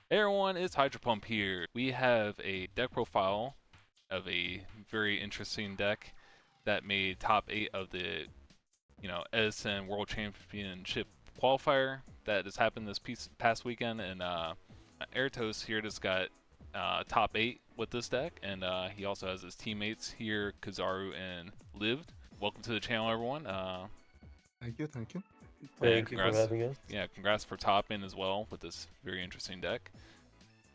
Hey everyone, it's Hydro Pump here. We have a deck profile of a very interesting deck that made top 8 of the, Edison World Championship qualifier that has happened this past weekend, and Airtos here just got top 8 with this deck, and he also has his teammates here, Kazaru and Lived. Welcome to the channel, everyone. Thank you, thank you. And Thank you for congrats, having us. yeah, congrats for topping as well with this very interesting deck.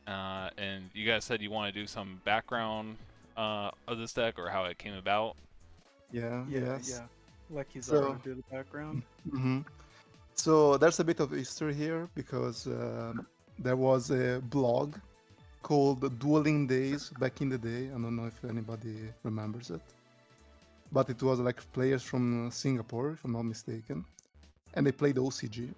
And you guys said you want to do some background of this deck or how it came about. Yeah, yes. Yeah. Let So, Kizaru do the background. mhm. So there's a bit of history here because there was a blog called Dueling Days back in the day. I don't know if anybody remembers it, but it was like players from Singapore, if I'm not mistaken, and they played OCG.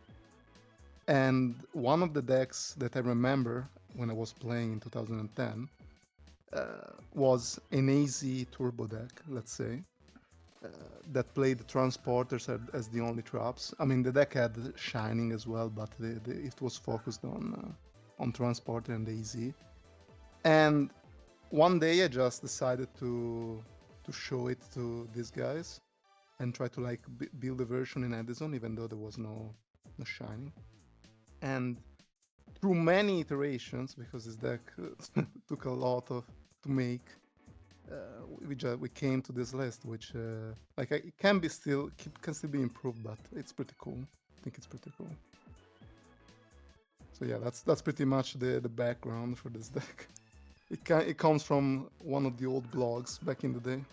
And one of the decks that I remember when I was playing in 2010 was an AZ turbo deck, let's say, that played transporters as the only traps. I mean, the deck had Shining as well, but it was focused on transporter and AZ. And one day I just decided to show it to these guys and try to like build a version in Edison, even though there was no Shining. And through many iterations, because this deck took a lot of to make, we came to this list, which it can still be improved, but it's pretty cool. I think it's pretty cool. So yeah, that's pretty much the background for this deck. It comes from one of the old blogs back in the day.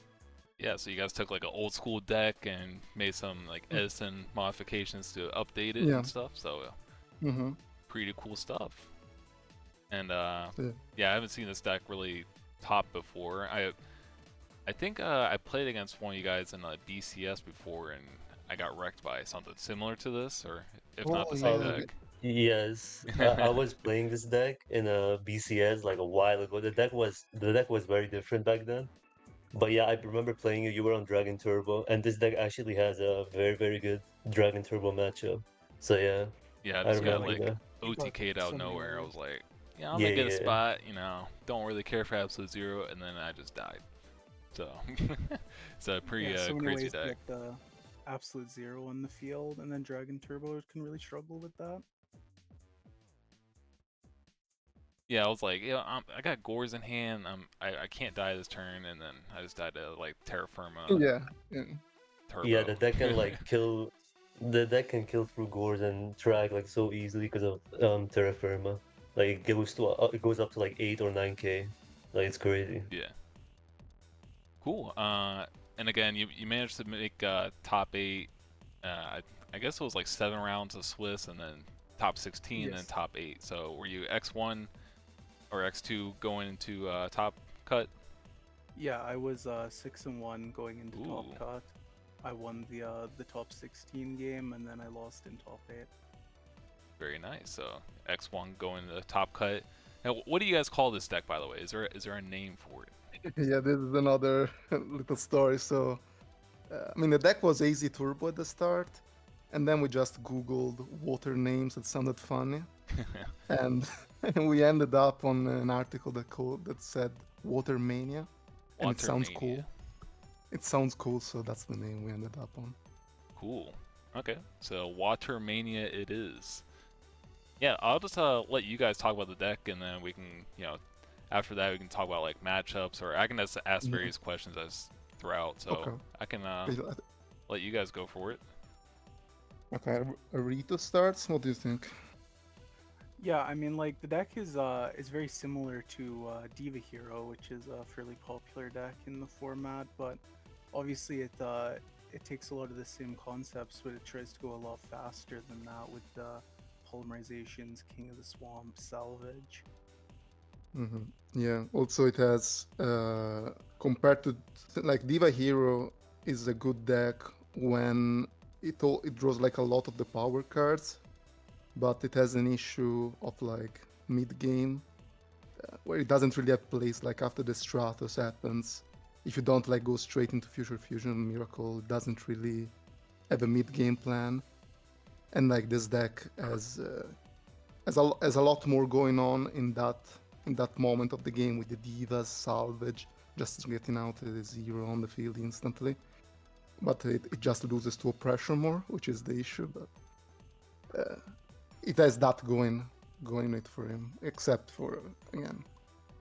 Yeah, so you guys took like an old school deck and made some like Edison modifications to update it Yeah. and stuff. So Mm-hmm. pretty cool stuff. And So, yeah, I haven't seen this deck really top before. I think I played against one of you guys in BCS before, and I got wrecked by something similar to this, or if not the same yeah. Um, deck. yes, I was playing this deck in a BCS like a while ago. The deck was very different back then. But yeah, I remember playing you. You were on Dragon Turbo, and this deck actually has a very, very good Dragon Turbo matchup. So yeah, Yeah, I I just Yeah, got remember like like that. you got OTK'd out so of many nowhere. I ways. was like, yeah, I'm Yeah, gonna get a yeah, yeah. spot, don't really care for Absolute Zero, and then I just died. So it's a pretty Yeah, so many crazy ways to deck. get the absolute zero in the field, and then Dragon Turbo can really struggle with that. Yeah, I was like, I got Gores in hand. I can't die this turn, and then I just died to like Terra Firma Yeah. Yeah. Yeah, Turbo. the deck can like kill. The deck can kill through Gores and track like so easily because of Terra Firma. Like it goes up to like 8 or 9K. Like it's crazy. Yeah, cool. And again, you managed to make top 8. I guess it was like 7 rounds of Swiss, and then top 16, and Yes. top 8. So were you X1 or X2 going into top cut? Yeah, I was 6-1 going into top Ooh, cut. I won the top 16 game, and then I lost in top 8. very nice. So X1 going to top cut. Now, what do you guys call this deck, by the way? Is there a name for it? Yeah, this is another little story. So, I mean, the deck was AZ Turbo at the start, and then we just Googled water names that sounded funny, and and we ended up on an article that said Water Mania, and it sounds Watermania. cool. It sounds cool, so that's the name we ended up on. Cool. Okay, so Watermania it is. Yeah, I'll just let you guys talk about the deck, and then we can, after that we can talk about like matchups, or I can just ask Yeah. various questions as throughout. So Okay. I can Okay, let you guys go for it. okay, Rito starts. What do you think? Yeah, I mean, like the deck is very similar to Diva Hero, which is a fairly popular deck in the format, but obviously it takes a lot of the same concepts, but it tries to go a lot faster than that with the polymerizations, King of the Swamp, Salvage. Hmm. Yeah. Also, it has compared to like Diva Hero is a good deck when it draws like a lot of the power cards, but it has an issue of like mid game where it doesn't really have place. Like after the Stratos happens, if you don't like go straight into Future Fusion Miracle, it doesn't really have a mid game plan. And like this deck has has a lot more going on in that moment of the game with the divas salvage, just getting out a 0 on the field instantly. But it just loses to oppression more, which is the issue. But it has that going it for him, except for again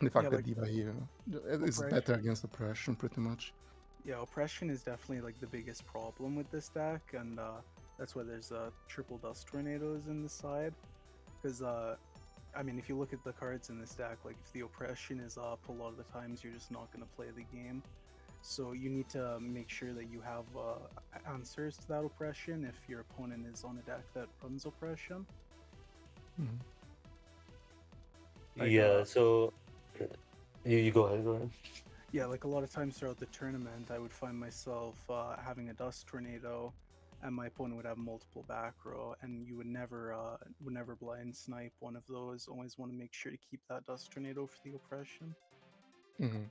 the fact that like, diva here is better against oppression pretty much. Yeah, oppression is definitely like the biggest problem with this deck, and that's why there's triple dust tornadoes in the side. Because I mean, if you look at the cards in this deck, like if the oppression is up, a lot of the times you're just not going to play the game. So you need to make sure that you have answers to that oppression if your opponent is on a deck that runs oppression. Mhm. Like, Yeah, so you go ahead. Yeah, like a lot of times throughout the tournament, I would find myself having a dust tornado, and my opponent would have multiple back row, and you would never blind snipe one of those. Always want to make sure to keep that dust tornado for the oppression. Mhm.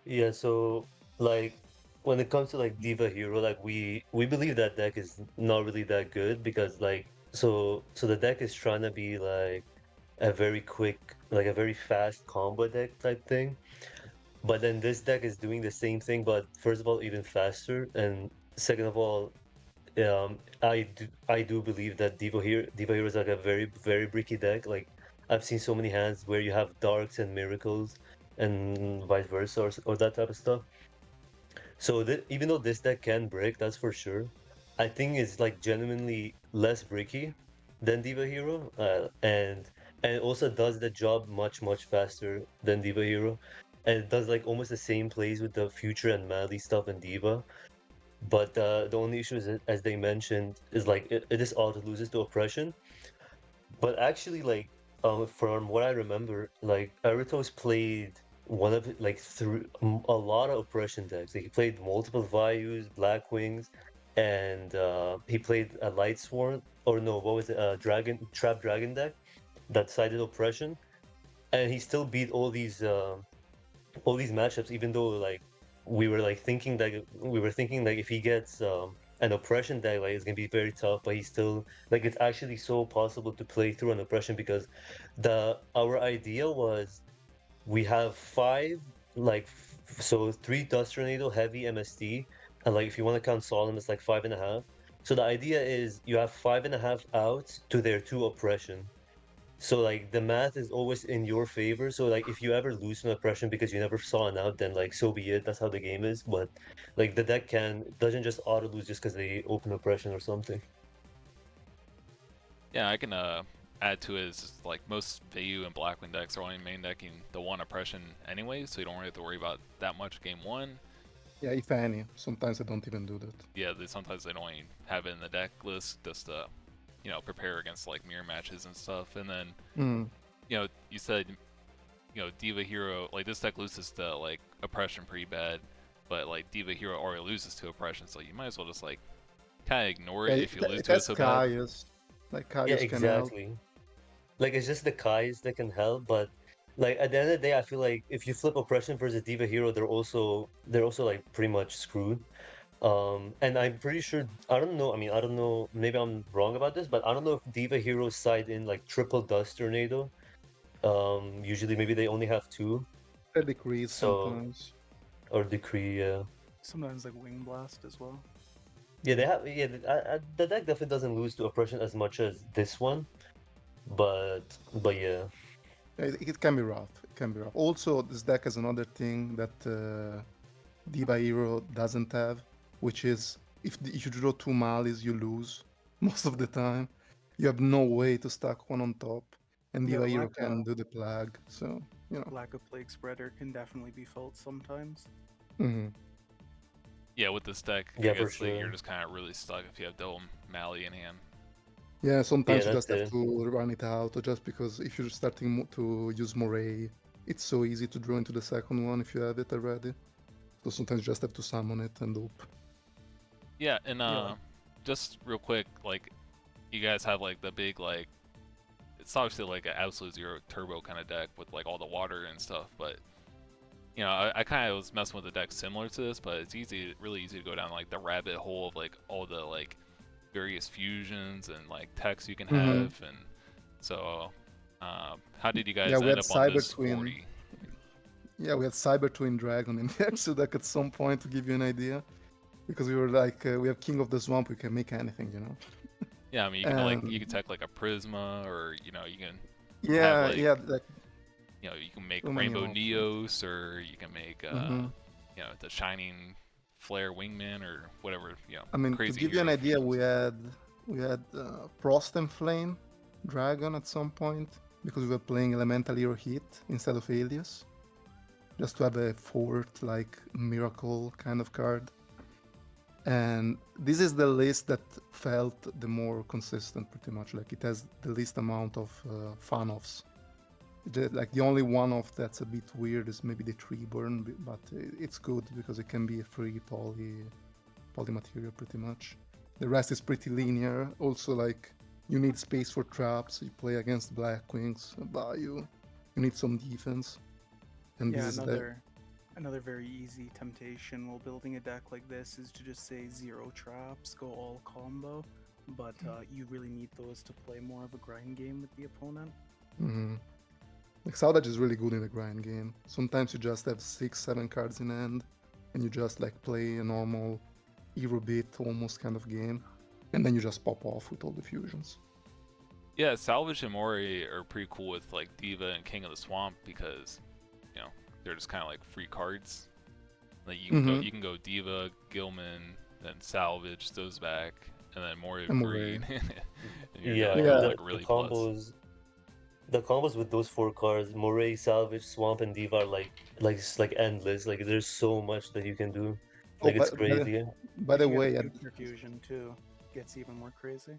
Yeah, so like when it comes to like Diva Hero, like we believe that deck is not really that good because like so the deck is trying to be like a very quick, like a very fast combo deck type thing. But then this deck is doing the same thing, but first of all, even faster, and second of all, I do believe that Diva Hero is like a very bricky deck. Like I've seen so many hands where you have darks and miracles and vice versa or that type of stuff. So even though this deck can break, that's for sure. I think it's like genuinely less bricky than Diva Hero, and it also does the job much faster than Diva Hero, and it does like almost the same plays with the future and Madly stuff in Diva. But the only issue is, as they mentioned, is like it is auto loses to oppression. But actually, like from what I remember, like Aritos played one of it like through a lot of oppression decks. Like, he played multiple Vayus, Black Wings, and he played a Light Sworn, or no, what was it? Dragon Trap Dragon deck that sided oppression, and he still beat all these matchups, even though like we were thinking like if he gets an oppression deck, like it's gonna be very tough, but he's still like it's actually so possible to play through an oppression because the our idea was we have five like so three Dust Tornado heavy MST, and like if you want to count Solemn, it's like 5.5. So the idea is you have 5.5 outs to their two oppression. So like the math is always in your favor. So like if you ever lose an oppression because you never saw an out, then like so be it. That's how the game is. But like the deck doesn't just auto lose just because they open oppression or something. Yeah, I can add to it is just, like most Vayu and Blackwing decks are only main decking the one oppression anyway, so you don't really have to worry about that much game one. Yeah, if any. Sometimes I don't even do that. Yeah, sometimes they don't even have it in the deck list just to, you know, prepare against like mirror matches and stuff. And then, you know, you said, you know, Diva Hero, like this deck loses to like oppression pretty bad, but like Diva Hero already loses to oppression, so you might as well just like kind of ignore Yeah, it if you lose it to it has so bad. Kaius. Like Yeah, Kaius can help. exactly. Like it's just the Kais that can help, but like at the end of the day, I feel like if you flip oppression versus Diva Hero, they're also like pretty much screwed. And I'm pretty sure I don't know. I mean, I don't know. Maybe I'm wrong about this, but I don't know if Diva Hero side in like triple Dust Tornado. Usually maybe they only have two. They decrease So sometimes. or Decree, yeah. Sometimes like Wing Blast as well. Yeah, they have. Yeah, the deck definitely doesn't lose to oppression as much as this one, but yeah. It can be rough. It can be rough. Also, this deck has another thing that Diva Hero doesn't have, which is if you draw two Malis, you lose most of the time. You have no way to stack one on top, and Yeah, Diva the Hero lack can do the plague. So lack of Plague Spreader can definitely be felt sometimes. Mhm. Yeah, with this deck, I Yeah, for guess like, you're sure. just kind of really stuck if you have double Mally in hand. Yeah, Yeah, sometimes you that's just have it. to run it out, or just because if you're starting to use Moray, it's so easy to draw into the second one if you have it already. So sometimes you just have to summon it and hope. Yeah, and Yeah. just real quick, like you guys have like the big like it's obviously like an absolute zero turbo kind of deck with like all the water and stuff, but you know, I kind of was messing with a deck similar to this, but it's easy, really easy to go down like the rabbit hole of like all the like various fusions and like techs you can Mhm. have, and so how did you guys Yeah, we end had up on this Cyber Twin. 40? Yeah, we had Cyber Twin Dragon in the exo deck at some point to give you an idea, because we were like, we have King of the Swamp, we can make anything, you know. Yeah, I mean you can tech like a Prisma, or you know you can have Yeah, like yeah, like you can make so many Rainbow options. Neos, or you can make Mhm. the Shining Flare Wingman, or whatever, I mean, to crazy give you an hero idea, fusions. we had Frost and Flame Dragon at some point because we were playing Elemental Hero Heat instead of Alias, just to have a fourth like miracle kind of card. And this is the list that felt the more consistent, pretty much. Like it has the least amount of fan-offs. Like the only one-off that's a bit weird is maybe the Treeburn, but it's good because it can be a free poly material pretty much. The rest is pretty linear. Also, like you need space for traps. You play against Blackwings, Bayou. You need some defense, and this Yeah, is another very easy temptation while building a deck like this is to just say 0 traps, go all combo, but you really need those to play more of a grind game with the opponent. Like Saudage is really good in the grind game. Sometimes you just have 6-7 cards in hand, and you just like play a normal hero beat almost kind of game, and then you just pop off with all the fusions. Yeah, Salvage and Mori are pretty cool with like Diva and King of the Swamp, because they're just kind of like free cards. Like you can go Diva, Gilman, then Salvage, those back, and then Mori And Green, Moray. and you're Yeah, gonna Yeah. go the like really plus. the combos with those 4 cards, Moray, Salvage, Swamp, and Diva are like endless. Like there's so much that you can do. Oh, Like it's crazy. by If the you get way, a future fusion too, it gets even more crazy.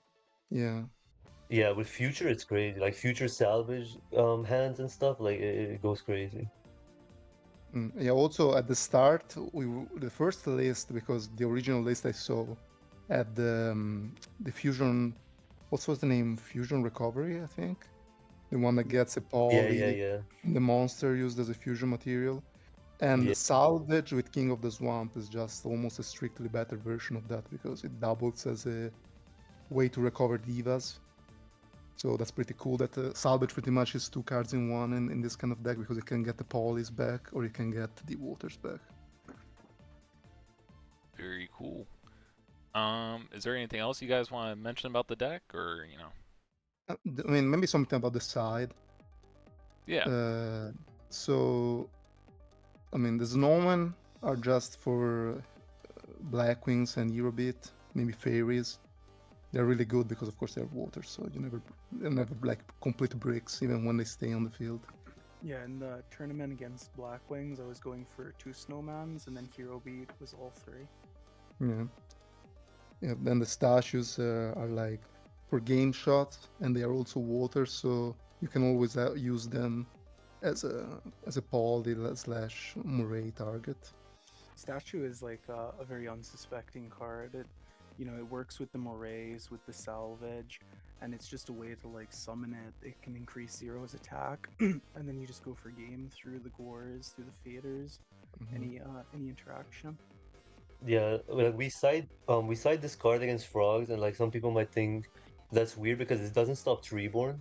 yeah. Yeah, with Future it's crazy. Like Future Salvage hands and stuff, like it goes crazy. Yeah, also at the start, the first list, because the original list I saw had the fusion. What was the name? Fusion Recovery, I think. The one that Yeah. gets a Yeah, yeah, poly, yeah. the monster used as a fusion material. And Yeah. Salvage with King of the Swamp is just almost a strictly better version of that because it doubles as a way to recover divas. So that's pretty cool that Salvage pretty much is 2 cards in one in this kind of deck because you can get the polys back or you can get the waters back. Very cool. Is there anything else you guys want to mention about the deck, or I mean, maybe something about the side. Yeah. So, I mean, the Snowmen are just for Blackwings and Eurobeat, maybe Fairies. They're really good because, of course, they're water, so they never like complete bricks even when they stay on the field. Yeah, in the tournament against Blackwings, I was going for 2 Snowmans, and then Hero Beat was all 3. Yeah. Yeah. Then the statues are like for game shots, and they are also water, so you can always use them as a poly slash Moray target. Statue is like a very unsuspecting card. It works with the Morays, with the Salvage, and it's just a way to like summon it. It can increase Zero's attack, and then you just go for game through the Gores, through the Faders, any interaction. Yeah, like we side this card against frogs, and like some people might think that's weird because it doesn't stop Treeborn,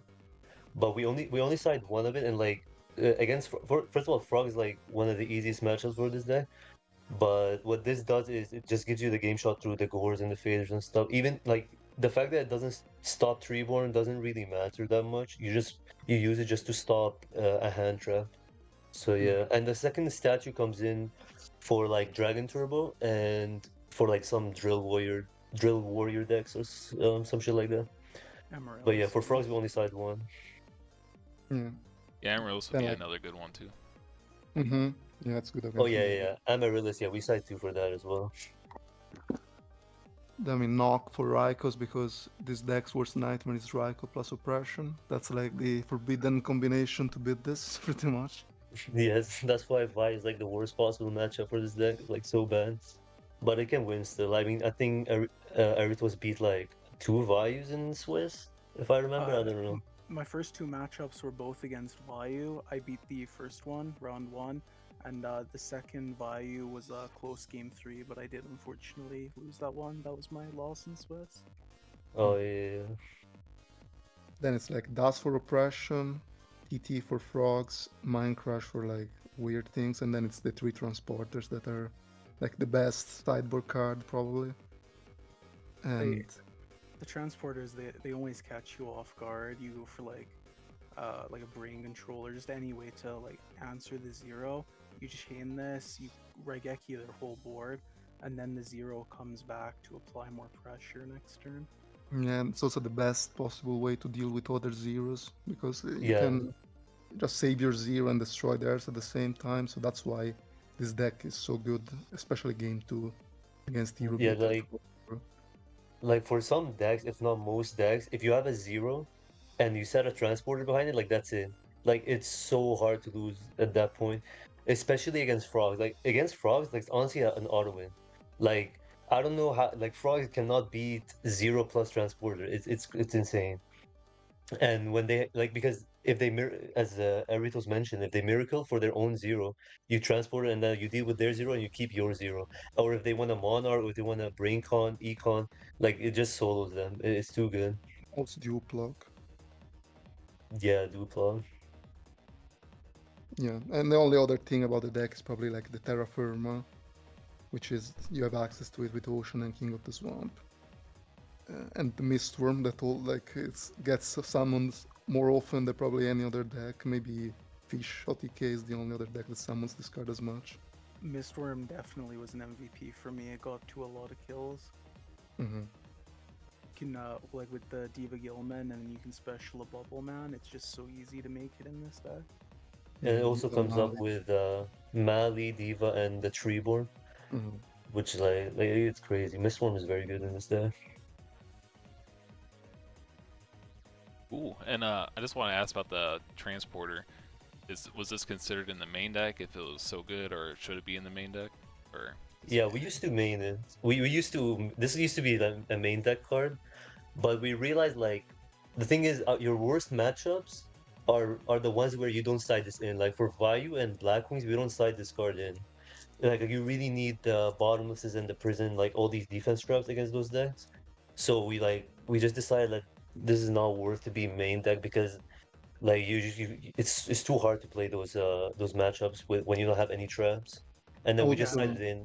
but we only side one of it, and like against first of all, frog is like one of the easiest matchups for this deck. But what this does is it just gives you the game shot through the Gores and the Faders and stuff. Even like the fact that it doesn't stop Treeborn doesn't really matter that much. You use it just to stop a hand trap. So yeah, and the second statue comes in for like Dragon Turbo and for like some Drill Warrior decks or some shit like that. But yeah, Amaryllis for too. frogs we only side one. Yeah. Yeah, Amaryllis would Then be like, another good one too. Yeah, it's good Oh against yeah, Moray. yeah, yeah. Amaryllis, yeah, we side two for that as well. I mean, knock for Rykos because this deck's worst nightmare is Ryko plus Oppression. That's like the forbidden combination to beat this, pretty much. Yes, that's why Vi is like the worst possible matchup for this deck. It's like so bad, but it can win still. I mean, I think Eritos beat like 2 Vayus in Swiss, if I remember. I don't know. My first 2 matchups were both against Vayu. I beat the first one, round 1, and the second Vayu was a close game 3, but I did unfortunately lose that one. That was my loss in Swiss. Oh yeah. Then it's like Dust for Oppression, TT for Frogs, Mind Crush for like weird things, and then it's the three transporters that are like the best sideboard card probably. And The transporters, they always catch you off guard. You go for like a brain controller, just any way to like answer the zero. You chain this, you Raigeki their whole board, and then the zero comes back to apply more pressure next turn. yeah, it's also the best possible way to deal with other zeros because you Yeah. can just save your zero and destroy theirs at the same time. So that's why this deck is so good, especially game 2 against Hero Yeah, Beater. like for some decks, if not most decks, if you have a zero and you set a transporter behind it, like that's it. Like it's so hard to lose at that point, especially against frogs. Like against frogs, like it's honestly an auto win. Like I don't know how like frogs cannot beat zero plus transporter. It's insane. And when they like because if they as Aritos mentioned, if they miracle for their own zero, you transport it and then you deal with their zero and you keep your zero. Or if they want a monarch or if they want a brain con, econ, like it just solos them. It's too good. Also dual plug. Yeah, Dupla. Yeah, and the only other thing about the deck is probably like the Terra Firma, which is you have access to it with Ocean and King of the Swamp. And the Mistworm that all like it gets summoned more often than probably any other deck. Maybe Fish OTK is the only other deck that summons this card as much. Mistworm definitely was an MVP for me. It got to a lot of kills. Mm-hmm. You can like with the Diva Gilman, and you can special a Bubble Man. It's just so easy to make it in this deck. And it also comes up with Mali, Diva, and the Treeborn, Mm-hmm. which is like it's crazy. Mistworm is very good in this deck. Cool. And I just want to ask about the transporter. Was this considered in the main deck if it was so good, or should it be in the main deck? Or Yeah, we used to main it. We used to this used to be a main deck card, but we realized like the thing is your worst matchups are the ones where you don't side this in. Like for Vayu and Blackwings, we don't side this card in. Like you really need the bottomlesses and the prison, like all these defense traps against those decks. So we just decided that this is not worth to be main deck because like it's too hard to play those matchups with when you don't have any traps. And then we just Also, Yeah. sided in.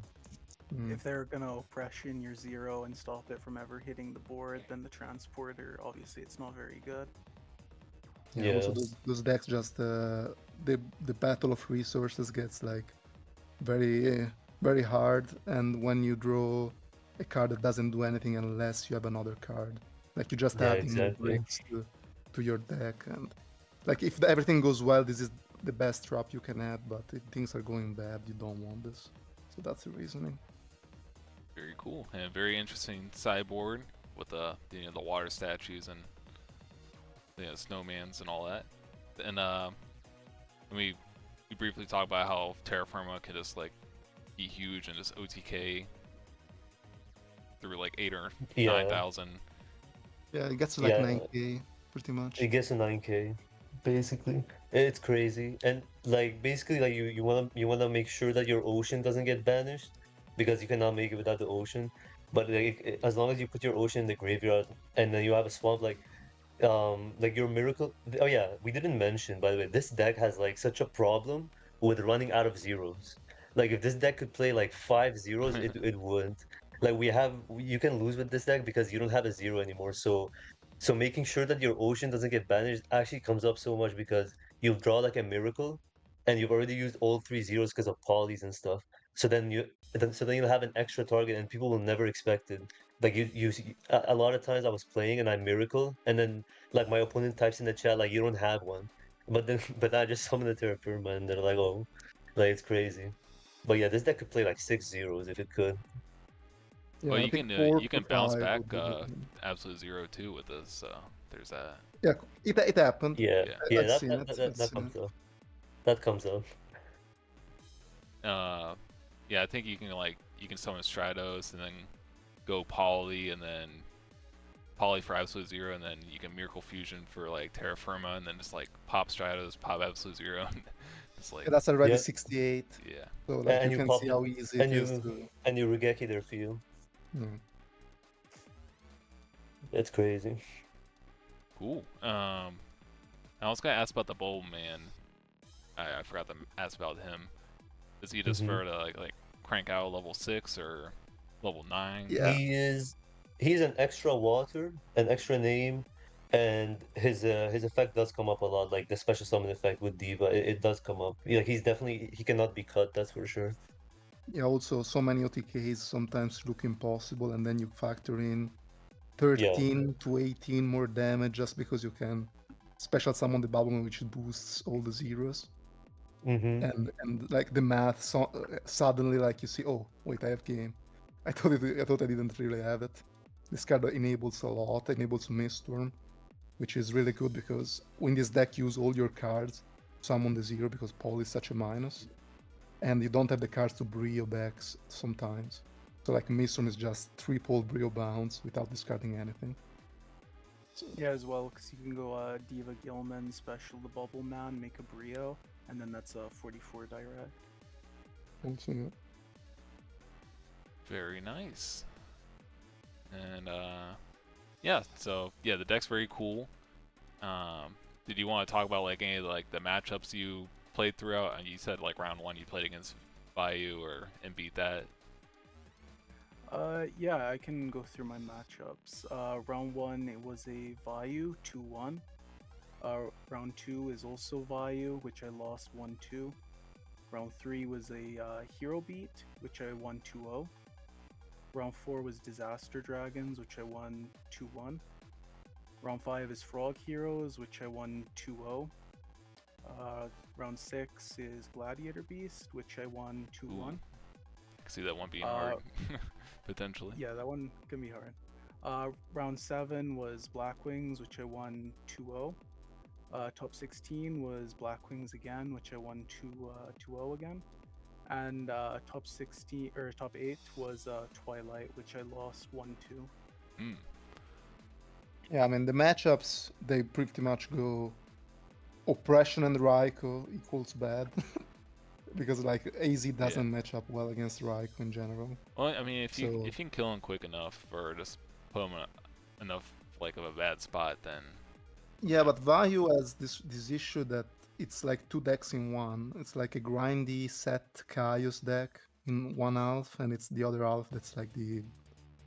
mm, If they're gonna oppression your zero and stop it from ever hitting the board, then the transporter, obviously, it's not very good. yeah, also Yeah. those decks just the battle of resources gets like very hard, and when you draw a card that doesn't do anything unless you have another card, like you're just Yeah, adding more exactly. bricks to your deck, and like if everything goes well, this is the best trap you can add, but if things are going bad, you don't want this. So that's the reasoning. very cool and a very interesting sideboard with the the water statues and snowmans and all that. And we briefly talked about how Terra Firma can just like be huge and just OTK through like 8 or Yeah. 9,000. Yeah, it gets to like Yeah. 9k pretty much. It gets a 9k, basically. It's crazy. And like basically like you wanna make sure that your ocean doesn't get banished because you cannot make it without the ocean. But like as long as you put your ocean in the graveyard and then you have a swamp like your miracle. Oh yeah, we didn't mention by the way, this deck has like such a problem with running out of zeros. Like if this deck could play like 5 zeros, it wouldn't. Like you can lose with this deck because you don't have a zero anymore. So making sure that your ocean doesn't get banished actually comes up so much because you'll draw like a miracle, and you've already used all 3 zeros because of polys and stuff. So then you'll have an extra target, and people will never expect it. Like a lot of times I was playing and I miracle, and then like my opponent types in the chat like you don't have one, but then but I just summon the Terra Firma and they're like, oh, like it's crazy. But yeah, this deck could play like 6 zeros if it could. Yeah, Well, I think 4 you to can bounce 5 back would be good. absolute zero too with this. So there's that. Yeah, it happened. Yeah, Yeah. yeah, I've seen it. I've that seen comes it. up. That comes up. Yeah, I think you can summon Stratos and then go Poly and then Poly for absolute zero, and then you can Miracle Fusion for like Terra Firma, and then just like pop Stratos, pop absolute zero, and just like Yeah, that's already Yeah, 68. yeah. So like and you you can pop see it, how easy and it is you to. and you Regeki their field. Yeah. It's crazy. Cool. I was gonna ask about the Bowl Man. I forgot to ask about him. Is he just Hmm. for to like crank out level 6 or level 9? Yeah, He's an extra water, an extra name, and his effect does come up a lot. Like the special summon effect with Diva, it does come up. Yeah, he cannot be cut. That's for sure. yeah. Also, so many OTKs sometimes look impossible, and then you factor in Yeah. 13 to 18 more damage just because you can special summon the bubble, which boosts all the zeros. Mm-hmm. And like the math, suddenly like you see, oh wait, I have game. I thought I didn't really have it. This card enables a lot, enables Miststorm, which is really good because when this deck use all your cards, summon the zero because Paul is such a minus, and you don't have the cards to Brio backs sometimes. So like Miststorm is just triple Brio bounce without discarding anything. So, Yeah, as well, because you can go Diva Gilman, special the Bubble Man, make a Brio, and then that's a 44 direct. also, yeah. Very nice. And yeah, so yeah, the deck's very cool. Did you want to talk about like any of like the matchups you played throughout? And you said like round 1 you played against Bayou and beat that. Yeah, I can go through my matchups. Round 1, it was a Vayu 2-1. Round 2 is also Vayu, which I lost 1-2. Round 3 was a Hero Beat, which I won 2-0. Round 4 was Disaster Dragons, which I won 2-1. Round 5 is Frog Heroes, which I won 2-0. Round 6 is Gladiator Beast, which I won 2-1. Ooh. I can see that one being hard, potentially. Yeah, that one can be hard. Round 7 was Black Wings, which I won 2-0. Top 16 was Black Wings again, which I won 2-0 again. And top 16 or top 8 was Twilight, which I lost 1-2. Mm. Yeah, I mean the matchups they pretty much go Oppression and Raiko equals bad. Because like AZ doesn't match up well against Raiko in general. Well, I mean, if you So can kill him quick enough or just put him in enough like of a bad spot, then yeah, but Vayu has this issue that it's like two decks in one. It's like a grindy set Caius deck in one half, and it's the other half that's like the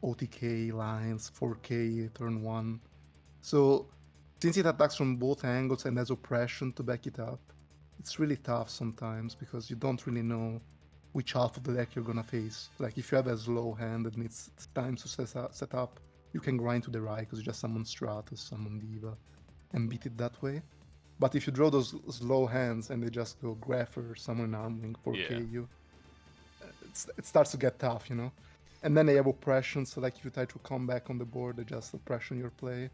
OTK lines, 4K turn one. So since it attacks from both angles and has oppression to back it up, it's really tough sometimes because you don't really know which half of the deck you're gonna face. Like if you have a slow hand that needs time to set up, you can grind to the right because you just summon Stratus, summon Diva, and beat it that way. But if you draw those slow hands and they just go Grapher, summon Armwing, 4K you, it starts to get tough, you know? And then they have oppression, so like if you try to come back on the board, they just oppression your play.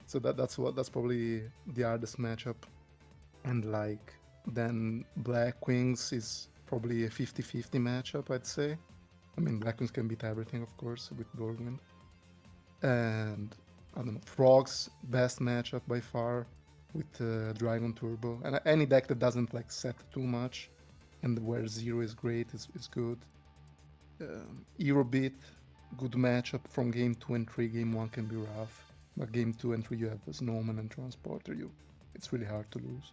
So that's probably the hardest matchup. And like then Black Wings is probably a 50-50 matchup, I'd say. I mean, Black Wings can beat everything, of course, with Dorgman. And I don't know, Frog's best matchup by far with Dragon Turbo. And any deck that doesn't like set too much and where zero is great is good. Eurobeat, good matchup from game 2 and 3. Game 1 can be rough. But game 2 and 3 you have Snowman and Transporter. It's really hard to lose.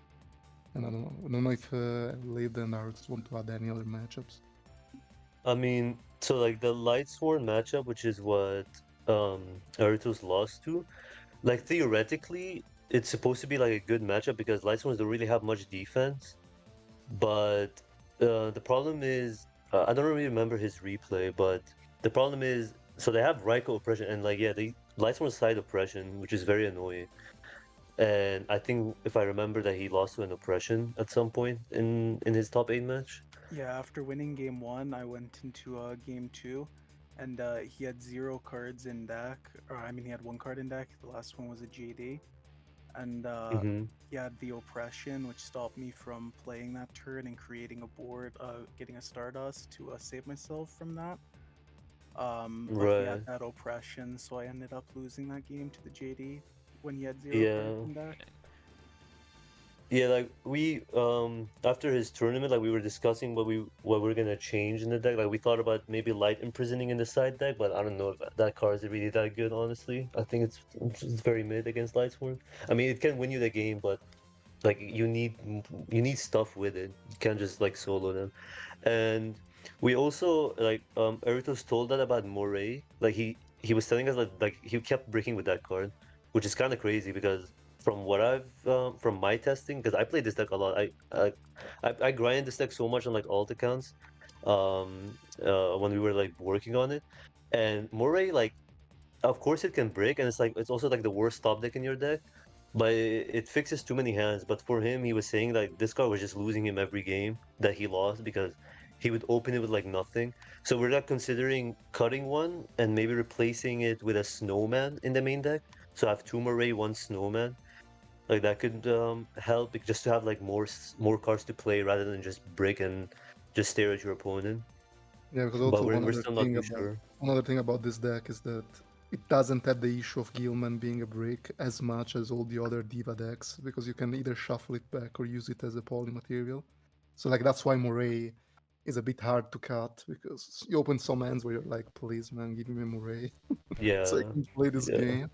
And I don't know if Leda and Arx want to add any other matchups. I mean, so like the Lightsworn matchup, which is what Aritos lost to, like theoretically, it's supposed to be like a good matchup because Lightsworns don't really have much defense. But the problem is, I don't really remember his replay, but the problem is, so they have Raikou oppression, and like, yeah, they Lightsworn side oppression, which is very annoying. And I think if I remember that he lost to an oppression at some point in his top 8 match. Yeah, after winning game 1, I went into game 2, and he had 0 cards in deck. Or I mean, he had 1 card in deck. The last one was a JD, and Mm-hmm. he had the oppression, which stopped me from playing that turn and creating a board, getting a Stardust to save myself from that. But he had Right. that oppression, so I ended up losing that game to the JD when he had 0 cards Yeah. in deck. Yeah, like we after his tournament, like we were discussing what we're gonna change in the deck. Like we thought about maybe light imprisoning in the side deck, but I don't know if that card is really that good, honestly. I think it's very mid against Lightsworn. I mean, it can win you the game, but like you need stuff with it. You can't just like solo them. And we also like Eritos told that about Moray. Like he was telling us like he kept breaking with that card, which is kind of crazy because from what I've from my testing, because I played this deck a lot. I grind this deck so much on like alt accounts, when we were like working on it, and Moray like of course it can break, and it's like it's also like the worst top deck in your deck, but it fixes too many hands. But for him, he was saying like this card was just losing him every game that he lost because he would open it with like nothing. So we're not considering cutting one and maybe replacing it with a snowman in the main deck. So I have two Moray, one snowman. Like that could help just to have like more cards to play rather than just break and just stare at your opponent. Yeah, because But also we're still not too sure. another thing about this deck is that it doesn't have the issue of Gilman being a brick as much as all the other Diva decks, because you can either shuffle it back or use it as a poly material. So like that's why Moray is a bit hard to cut, because you open some hands where you're like, please man, give me Moray so I Yeah, can play this yeah, game.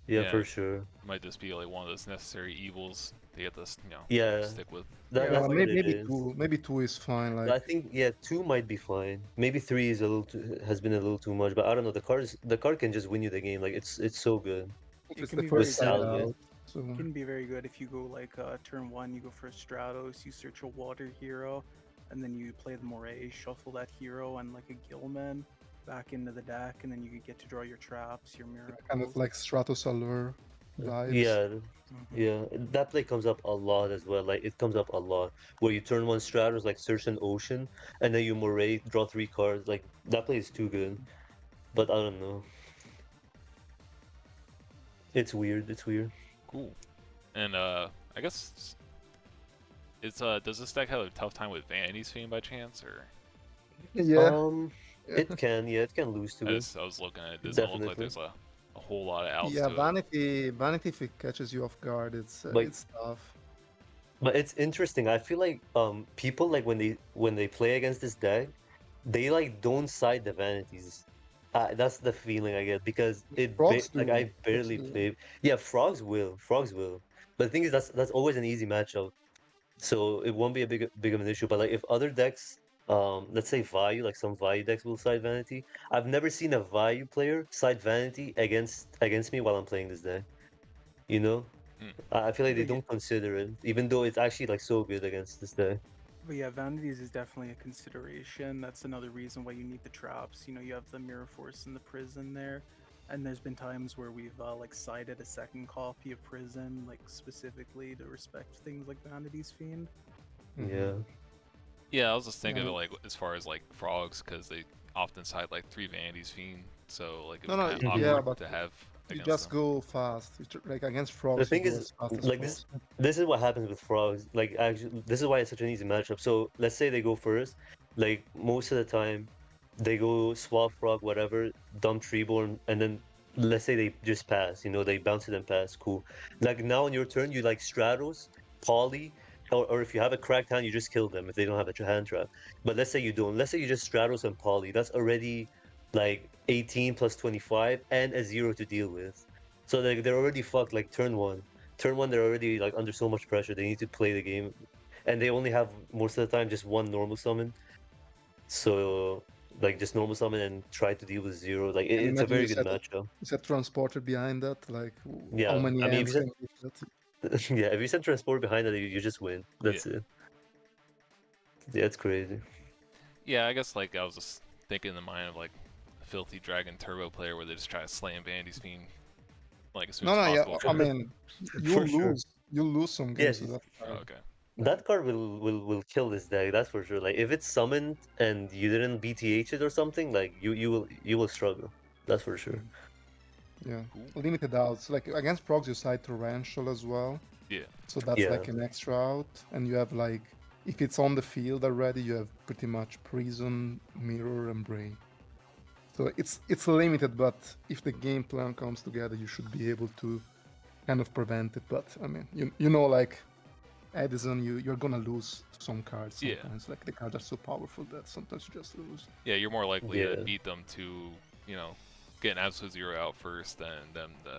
yeah, Yeah, for it sure. might just be like one of those necessary evils they have to, Yeah, stick with. that Yeah, that's like what it is. Maybe two is fine. But Like I think yeah, two might be fine. Maybe three is a little too, has been a little too much. But I don't know. The card can just win you the game. Like it's so good if it it's can the be with very first side good. salvage. out. So Can be very good if you go like turn one, you go for a Stratos, you search a water hero, and then you play the Moray, shuffle that hero and like a Gilman back into the deck, and then you could get to draw your traps, your kind of miracles. like Stratos Allure vibes. Yeah, Hmm. yeah. That play comes up a lot as well. Like it comes up a lot where you turn one Stratos like search an ocean, and then you Moray draw three cards. Like that play is too good. But I don't know. It's weird. It's weird. Cool. And I guess it's does this deck have a tough time with Vanity's Fiend by chance, or Yeah, It can. Yeah, it can lose to it. I was looking at it, doesn't look like Definitely. there's a whole lot of outs yeah. to it. Vanity, if it catches you off guard, But it's tough. But it's interesting. I feel like people like when they play against this deck, they like don't side the vanities. That's the feeling I get because Frogs like do. I barely play. Yeah, frogs will. But the thing is that's always an easy matchup, so it won't be a big of an issue. But like if other decks, let's say Vayu, like some Vayu decks will side vanity. I've never seen a Vayu player side vanity against me while I'm playing this deck. You know? Hmm. I feel like they But yeah, don't consider it, even though it's actually like so good against this deck. but yeah, Vanities is definitely a consideration. That's another reason why you need the traps. You know, you have the Mirror Force and the Prison there, and there's been times where we've like cited a second copy of Prison, like specifically to respect things like Vanity's Fiend. Yeah. Yeah, I was just thinking of Yeah. it like as far as like frogs, because they often side like 3 Vanity's Fiend, so like it No, was no, kind of Mhm. yeah, awkward but to have you against just them. go fast. Like against The frogs, you thing go is, as fast as like possible. this is what happens with frogs. Like actually, this is why it's such an easy matchup. So let's say they go first. Like most of the time, they go swap frog, whatever, dump treeborn, and then let's say they just pass. You know, they bounce it and pass. Cool. Like now on your turn, you like Stratos, Poly, or if you have a cracked hand, you just kill them if they don't have a hand trap. But let's say you don't. Let's say you just Stratos and Poly. That's already like 18 plus 25 and a zero to deal with. So they're already fucked like turn one. Turn one they're already like under so much pressure. They need to play the game. And they only have most of the time just one normal summon. So like just normal summon and try to deal with zero. Like And it's a imagine very good matchup. you set transporter behind that. Like how Yeah. many I mean if hands you can hit that? set yeah, if you set transport behind that you just win. Yeah. That's it. Yeah, it's crazy. Yeah, I guess like I was just thinking in the mind of like a filthy dragon turbo player where they just try to slam Vanity's Fiend like as soon No, as no, yeah. possible. I mean, For sure. you lose some games Yes. with that Oh, card. okay. That card will kill this deck, that's for sure. Like if it's summoned and you didn't BTH it or something, like you will struggle. That's for sure. Yeah, Cool. limited outs. Like against procs, you side torrential as well. Yeah. So that's Yeah. like an extra out, and you have like if it's on the field already, you have pretty much prison, mirror, and brain. So it's limited, but if the game plan comes together, you should be able to kind of prevent it. But I mean, you know, like Edison, you're gonna lose some cards Yeah. sometimes. Like the cards are so powerful that sometimes you just lose. Yeah, you're more likely to Yeah. beat them to, you know, get an absolute zero out first than them to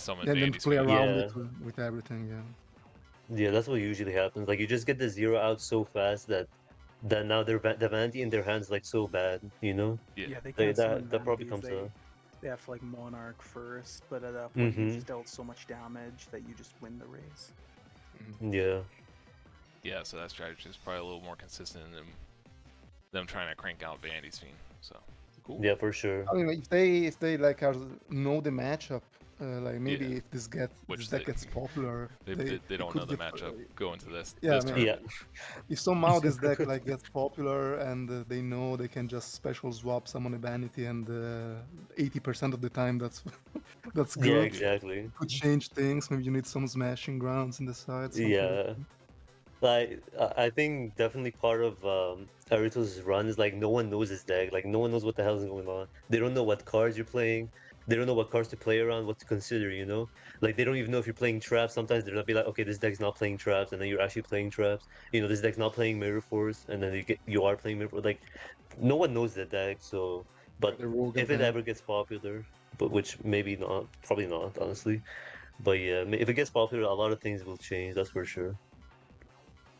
summon And then Vandy's play Fiend. around Yeah. it with everything. Yeah. Yeah, that's what usually happens. Like you just get the zero out so fast that now the Vandy in their hands like so bad, you know? Yeah. Yeah, they Like, can't summon that probably vanities. comes up. They have to like Monarch first, but at that point you Mm-hmm. just dealt so much damage that you just win the race. Yeah. Yeah, so that strategy is probably a little more consistent than them trying to crank out Vandy's Fiend. So, cool. Yeah, for sure. I mean, if they like know the matchup, like maybe Yeah. if this Which deck they- gets popular, They don't could know the get, matchup going to this yeah, this I mean, tournament. Yeah. if somehow this deck like gets popular and they know they can just special swap summon a vanity and 80% of the time that's that's Yeah, good. exactly. Could change things. Maybe you need some smashing grounds in the side. Something like Yeah. Like I think definitely part of Naruto's run is like no one knows his deck. Like no one knows what the hell is going on. They don't know what cards you're playing. They don't know what cards to play around, what to consider, you know? Like they don't even know if you're playing traps. Sometimes they'll be like, okay, this deck's not playing traps, and then you're actually playing traps. You know, this deck's not playing Mirror Force, and then you are playing Mirror Force. Like no one knows that deck, so but the rogue if it event. ever gets popular, but which maybe not, probably not, honestly. But yeah, if it gets popular, a lot of things will change, that's for sure.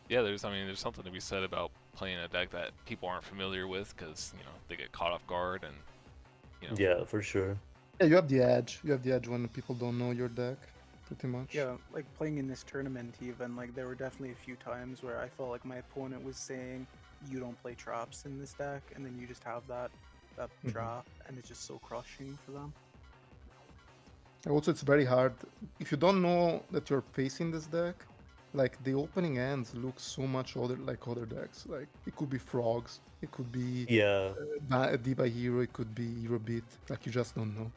Yeah, there's something to be said about playing a deck that people aren't familiar with because you know they get caught off guard and you know. Yeah, for sure. Yeah, you have the edge. You have the edge when people don't know your deck, pretty much. Yeah, like playing in this tournament even, like there were definitely a few times where I felt like my opponent was saying, you don't play traps in this deck, and then you just have that Mhm. trap, and it's just so crushing for them. Also, it's very hard if you don't know that you're facing this deck. Like the opening ends look so much like other decks. Like it could be frogs, it could be Yeah. Diva Hero, it could be Hero Beat. Like you just don't know.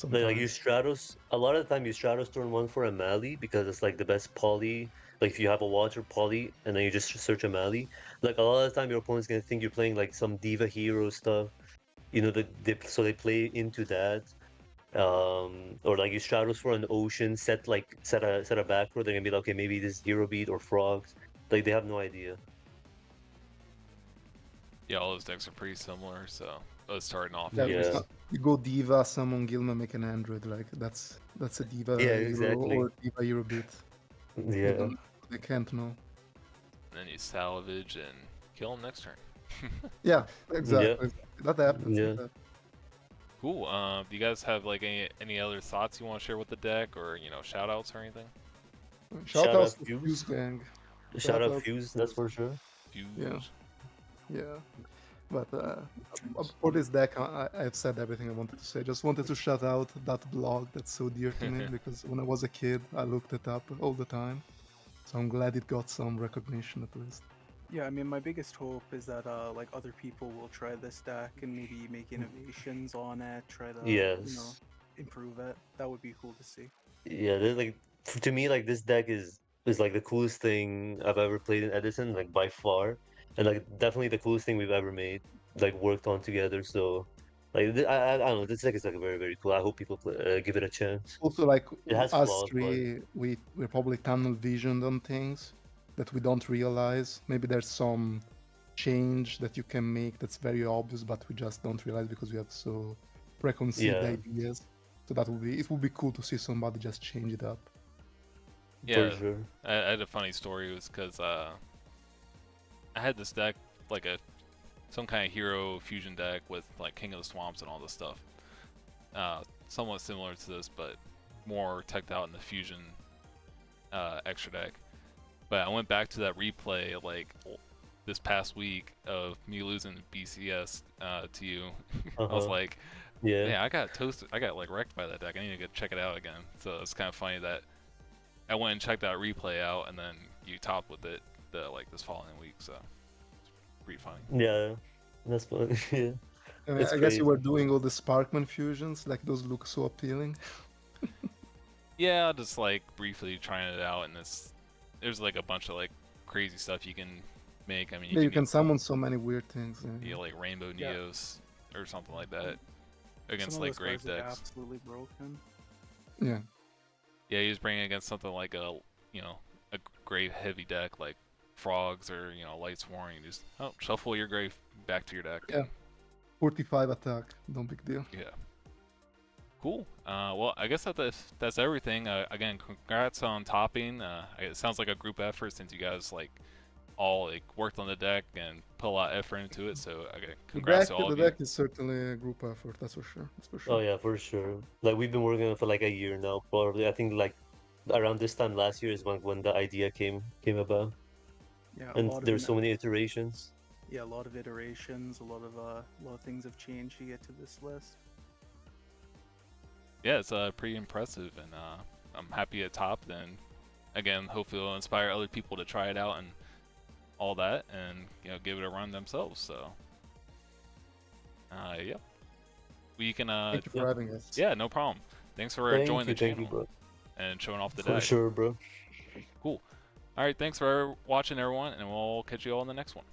Like you Sometimes. Stratos, a lot of the time you Stratos turn one for a Mali because it's like the best poly. Like if you have a water poly and then you just search a Mali, like a lot of the time your opponent's gonna think you're playing like some Diva Hero stuff. You know, so they play into that. Or like you Stratos for an ocean, set a back row, they're gonna be like, okay, maybe this is Hero Beat or Frogs. Like they have no idea. Yeah, all those decks are pretty similar. So us starting off Yeah, is Yeah. you go Diva, summon Gilma, make an Android. Like that's a Diva Yeah, Hero exactly. or Diva Hero Beat. They Yeah. don't. They can't know. and then you salvage and kill them next turn. Yeah, exactly. That happens. Yeah. That happens. Cool. Do you guys have like any other thoughts you want to share with the deck, or you know, shout outs or anything? Shout Shout outs out to FuZe. Fuse Gang. Shout out out to FuZe, that's for sure. Fuse. Yeah. Yeah. But for this deck, I've said everything I wanted to say. Just wanted to shout out that blog that's so dear to me because when I was a kid, I looked it up all the time. So I'm glad it got some recognition at least. Yeah, I mean, my biggest hope is that like other people will try this deck and maybe make innovations on it, try to Yes. improve it. That would be cool to see. Yeah, there's like to me like this deck is like the coolest thing I've ever played in Edison, like by far, and like definitely the coolest thing we've ever made, like worked on together. So, like I don't know, this deck is like very cool. I hope people give it a chance. Also, like It has us flaws, but three, we're probably tunnel visioned on things that we don't realize. Maybe there's some change that you can make that's very obvious, but we just don't realize because we have so preconceived Yeah. ideas. So it would be cool to see somebody just change it up. Yeah, for sure. I had a funny story. It was because I had this deck, like some kind of hero fusion deck with like King of the Swamps and all this stuff. Somewhat similar to this, but more teched out in the fusion extra deck. But I went back to that replay like this past week of me losing BCS to you. I was Uh-huh. like, Yeah. man, I got toasted. I got like wrecked by that deck. I need to go check it out again. So it's kind of funny that I went and checked that replay out, and then you topped with it this following week. So it's pretty funny. Yeah. That's fun. Yeah. I mean, It's I guess you crazy. were doing all the Sparkman fusions, like those look so appealing. Yeah, just like briefly trying it out, and there's like a bunch of like crazy stuff you can make. I mean, Yeah, you can make, summon so many weird things. you know, like Rainbow Yeah. Neos or something like that against Some of like those grave cards are decks. absolutely broken. Yeah. Yeah, he was bringing against something like a a grave heavy deck like frogs or light swarm. You just shuffle your grave back to your deck. Yeah. 45 attack, no big deal. Yeah. Cool. Well, I guess that's everything. Again, congrats on topping. It sounds like a group effort since you guys all worked on the deck and put a lot of effort into it. So again, congrats to all The of you. deck is certainly a group effort, that's for sure. That's for sure. Oh yeah, for sure. Like we've been working on it for like a year now, probably. I think like around this time last year is when the idea came about, Yeah, and there's so many iterations. Yeah, a lot of iterations, a lot of things have changed to get to this list. Yeah, it's pretty impressive, and I'm happy at top. And again, hopefully it'll inspire other people to try it out and all that, and give it a run themselves. So, yeah, we can. Thank you for having us. Yeah, no problem. Thanks for joining the channel bro. and showing off the For deck. sure, bro. Cool. All right, thanks for watching, everyone, and we'll catch you all in the next one.